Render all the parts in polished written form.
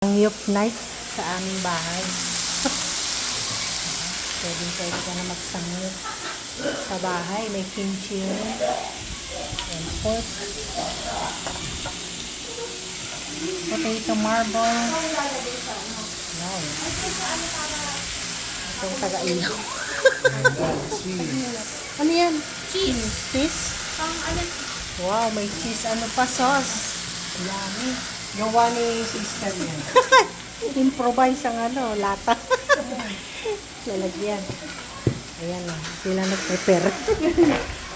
Sangyup night sa aming bahay. Pwede ka na magsangyup sa bahay. May kimchi and pork. Potato marble. Wow. Itong taga-ilaw. Ano yan? Cheese. Cheese? Wow, may cheese. Ano pa? Sauce. Yummy. Gawa ni sister niya. Improvise ang lata. Lalagyan. Ayan o. Sila nag-prepare.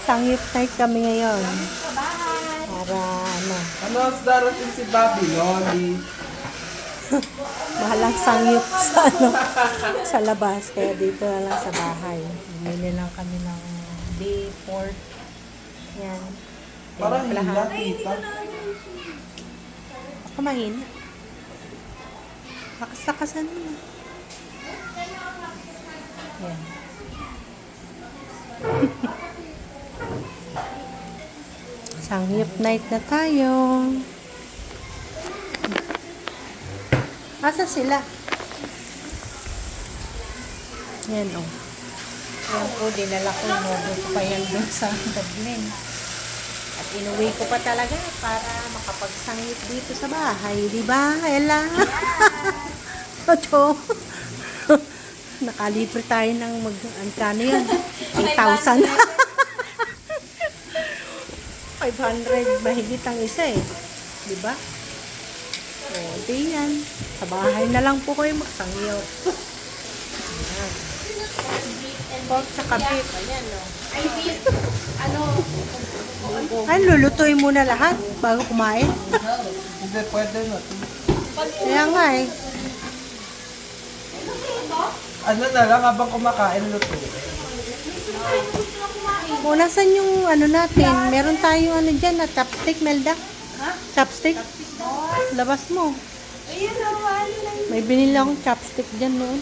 Sangyup night kami ngayon. Para Ano ang darating si Bobby, Loli? mahalang sangyup sa labas. Kaya dito na lang sa bahay. Bumili lang kami ng beef, pork. Yan. Parang Lahat. hila, tita. Baka mahina. Lakas-lakasan mo. Yan. Sangyup night na tayo. Asa sila? Yan o. Yan po, dinala ko. Inobo ko pa yan doon sa Dublin. At inuwi ko pa talaga para makapagsangyup dito sa bahay. Diba, Ella? Ocho. Nakalibre tayo ng magkano yun? 8,000. 500 mahigit ang isa eh. Diba? O, di yan. Sa bahay na lang po kayo magsangyup. Ayan. Pork sa beef. Ayan o. Ay, lulutuin muna lahat bago kumain. Hindi, pwede na. Kaya nga eh. Ano na lang, habang kumakain, luto. O, nasan yung natin? Meron tayong dyan na chopstick, Melda? Ha? Chopstick? Labas mo. Ayun, ano lang. May binili akong chopstick dyan noon.